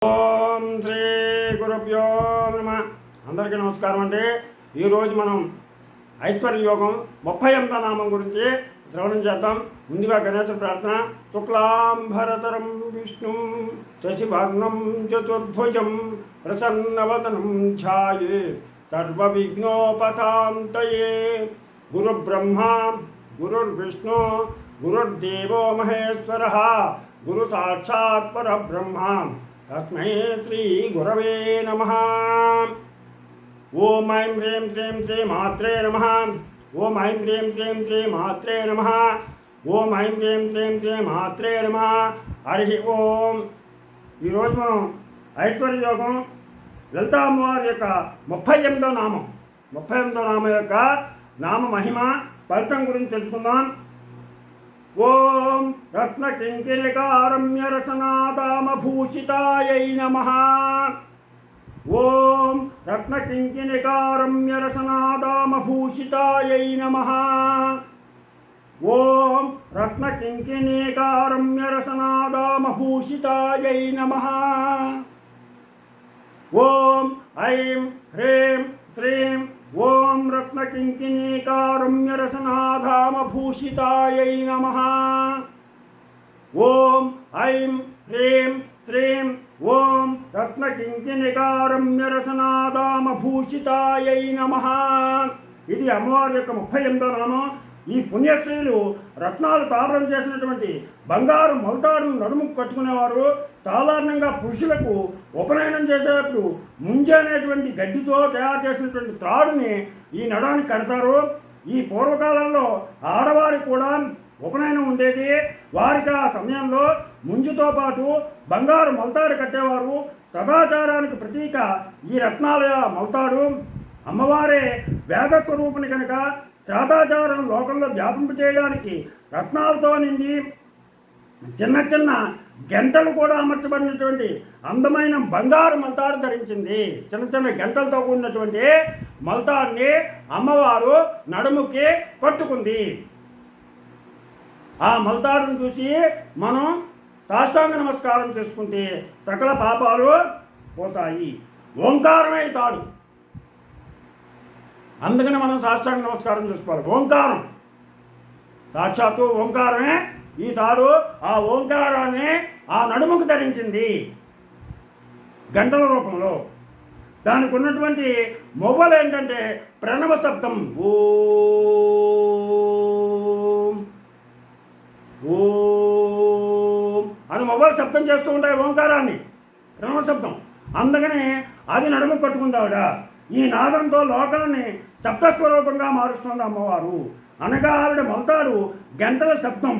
ఓం శ్రీ గురుభ్యో నమః. అందరికీ నమస్కారం అండి. ఈరోజు మనం ఐశ్వర్య యోగం 38వ నామం గురించి శ్రవణం చేద్దాం. ముందుగా గణేశ ప్రార్థన. శుక్లాంబరతరం విష్ణుం శశివర్ణం చతుర్భుజం ప్రసన్నవదనం ఛాయే సర్వవిఘ్నోపశాంతయే. గురుబ్రహ్మా గురుర్విష్ణు గురుర్దేవో మహేశ్వరః గురు సాక్షాత్ పరబ్రహ్మ తస్మై శ్రీ గురవే నమః. ఓం ఐం హ్రీం శ్రీం శ్రీ మాత్రే నమః. ఓం ఐం హ్రీం శ్రీం శ్రీ మాత్రే నమః. ఓం ఐం హ్రీం శ్రీం శ్రీ మాత్రే నమః. హరి ఓం. ఈరోజు మనం ఐశ్వర్య యోగం లలితా అమ్మవారి యొక్క 38వ నామం 38వ నామం యొక్క నామ మహిమ ఫలితం గురించి తెలుసుకుందాం. ఓం రత్నకింకిణికారమ్యరసనాదామభూషితాయై నమః. ఓం రత్నకింకిణికారమ్యరసనాదామభూషితాయై నమః. ఓం రత్నకింకిణికారమ్యరసనాదామభూషితాయై నమః. ఓం ఐం హ్రీం శ్రీం ఓం రత్నకింకిణీకారమ్యరసనాధామభూషితాయై నమః. ఓం ఐం హ్రీం శ్రీం ఓం రత్నకింకిణీకారమ్యరసనాధామభూషితాయై నమః. ఇది అమ్మవారి యొక్క 38వ నామం. ఈ పుణ్యశ్రీలు రత్నాలు తాపడం చేసినటువంటి బంగారు మొలతాడును నడుముకు కట్టుకునేవారు. సాధారణంగా పురుషులకు ఉపనయనం చేసేటప్పుడు ముంజ అనేటువంటి గడ్డితో తయారు చేసినటువంటి త్రాడుని ఈ నడానికి కడతారు. ఈ పూర్వకాలంలో ఆడవారికి కూడా ఉపనయనం ఉండేది. వారికి ఆ సమయంలో ముంజుతో పాటు బంగారు మొలతాడు కట్టేవారు. సదాచారానికి ప్రతీక ఈ రత్నాల మొలతాడు. అమ్మవారే వేదస్వరూపిణి కనుక సదాచారం లోకంలో వ్యాపింప చేయడానికి రత్నాలతో నిండి చిన్న చిన్న గంటలు కూడా అమర్చబడినటువంటి అందమైన బంగారు మొలతాడు ధరించింది. చిన్న చిన్న గంటలతో కూడినటువంటి మొలతాడిని అమ్మవారు నడుముకి కట్టుకుంది. ఆ మొలతాడును చూసి మనం సాష్టాంగ నమస్కారం చేసుకుంటే సకల పాపాలు పోతాయి. ఓంకారమే తాడు. అందుకని మనం సాష్టాంగ నమస్కారం చేసుకోవాలి. ఓంకారం సాక్షాత్తు ఓంకారమే ఈ తాడు. ఆ ఓంకారాన్ని ఆ నడుముకు ధరించింది గంటల రూపంలో. దానికి ఉన్నటువంటి మొవ్వలు ఏంటంటే ప్రణవ శబ్దం. ఓం ఓం అని మొవ్వలు శబ్దం చేస్తూ ఉంటాయి ఓంకారాన్ని, ప్రణవ శబ్దం. అందుకని అది నడుముకు కట్టుకుంది ఆవిడ. ఈ నాదంతో లోకాన్ని శబ్దస్వరూపంగా మారుస్తుంది అమ్మవారు. అనగా ఆవిడ మొలతాడు గంటల శబ్దం.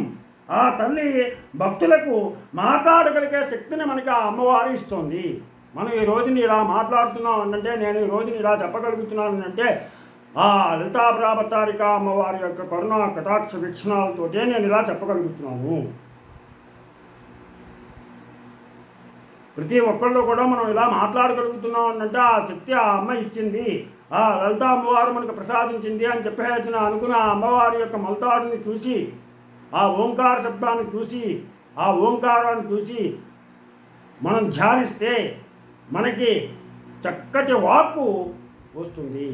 ఆ తల్లి భక్తులకు మాట్లాడగలిగే శక్తిని మనకి ఆ అమ్మవారు ఇస్తుంది. మనం ఈ రోజుని ఇలా మాట్లాడుతున్నాం అంటే, నేను ఈ రోజుని ఇలా చెప్పగలుగుతున్నాను అంటే ఆ లలితా ప్రాభతారిక అమ్మవారి యొక్క కరుణ కటాక్ష వీక్షణాలతోటే నేను ఇలా చెప్పగలుగుతున్నాను. ప్రతి ఒక్కళ్ళు కూడా మనం ఇలా మాట్లాడగలుగుతున్నాం అంటే ఆ శక్తి ఆ అమ్మ ఇచ్చింది, ఆ లలితా అమ్మవారు మనకు ప్రసాదించింది అని చెప్పేసిన అనుకున్న ఆ అమ్మవారి యొక్క మొలతాడుని చూసి, ఆ ఓంకార శబ్దాన్ని చూసి, ఆ ఓంకారాన్ని చూసి మనం ధ్యానిస్తే మనకి చక్కటి వాక్కు వస్తుంది.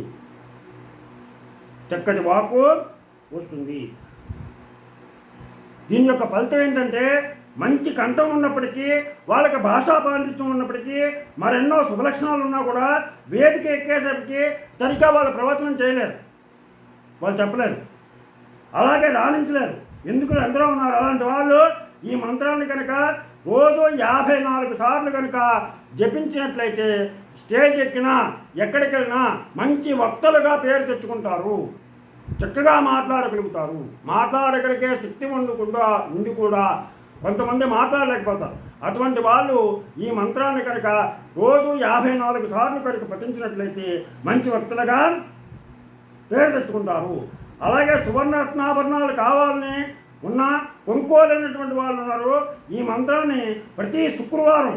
చక్కటి వాక్కు వస్తుంది. దీని యొక్క ఫలితం ఏంటంటే మంచి కంఠం ఉన్నప్పటికీ, వాళ్ళకి భాషా పాండిత్యం ఉన్నప్పటికీ, మరెన్నో శుభలక్షణాలు ఉన్నా కూడా వేదిక ఎక్కేసరికి సరిగ్గా వాళ్ళు ప్రవచనం చేయలేరు, వాళ్ళు చెప్పలేరు, అలాగే రాణించలేరు. ఎందుకు ఎందరో ఉన్నారు అలాంటి వాళ్ళు ఈ మంత్రాన్ని కనుక రోజు 54 సార్లు కనుక జపించినట్లయితే స్టేజ్ ఎక్కినా ఎక్కడికి వెళ్ళినా మంచి వక్తలుగా పేరు తెచ్చుకుంటారు, చక్కగా మాట్లాడగలుగుతారు. మాట్లాడగలిగే శక్తి ఉండి కూడా కొంతమంది మాట్లాడలేకపోతారు. అటువంటి వాళ్ళు ఈ మంత్రాన్ని కనుక రోజు 54 సార్లు కనుక పఠించినట్లయితే మంచి వక్తలుగా పేరు తెచ్చుకుంటారు. అలాగే సువర్ణరత్నాభరణాలు కావాలని ఉన్నా కొనుక్కోలేనటువంటి వాళ్ళు ఉన్నారు. ఈ మంత్రాన్ని ప్రతి శుక్రవారం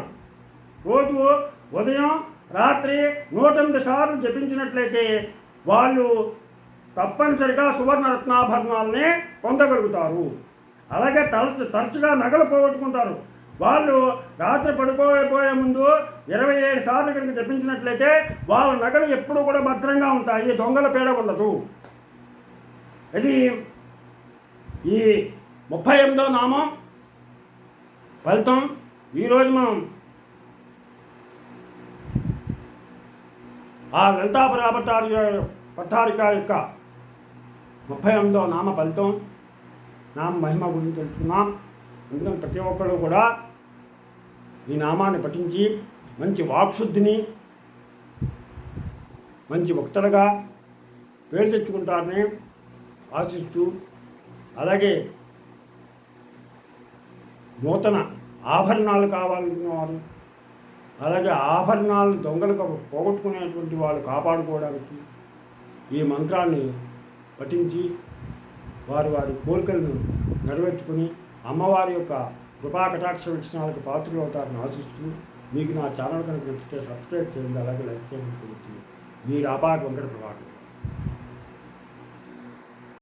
రోజు ఉదయం రాత్రి 108 సార్లు జపించినట్లయితే వాళ్ళు తప్పనిసరిగా సువర్ణరత్నాభరణాలని పొందగలుగుతారు. అలాగే తరచుగా నగలు పోగొట్టుకుంటారు. వాళ్ళు రాత్రి పడుకోబోయే ముందు 27 సార్లు కనుక జపించినట్లయితే వాళ్ళ నగలు ఎప్పుడూ కూడా భద్రంగా ఉంటాయి, దొంగల పీడ ఉండదు. ఇది ఈ 38వ నామం ఫలితం. ఈరోజు మనం ఆ లలితా పట్టారిక యొక్క 38వ నామ ఫలితం, నామ మహిమ గురించి తెలుసుకున్నాం. అందుకని ప్రతి ఒక్కరు కూడా ఈ నామాన్ని పఠించి మంచి వాక్శుద్ధిని, మంచి వక్తలుగా పేరు తెచ్చుకుంటారని ఆశిస్తూ, అలాగే నూతన ఆభరణాలు కావాలనుకున్న వారు, అలాగే ఆభరణాలు దొంగలకు పోగొట్టుకునేటువంటి వాళ్ళు కాపాడుకోవడానికి ఈ మంత్రాన్ని పఠించి వారి కోరికలను నెరవేర్చుకుని అమ్మవారి యొక్క కృపా కటాక్ష వీక్షణాలకు పాత్రలు అవుతారని ఆశిస్తూ, మీకు నా ఛానల్ కనుక నచ్చితే సబ్స్క్రైబ్ చేయండి, అలాగే లైక్ చేయండి. మీరు ఆపాక వెంకట ప్రభాకర్.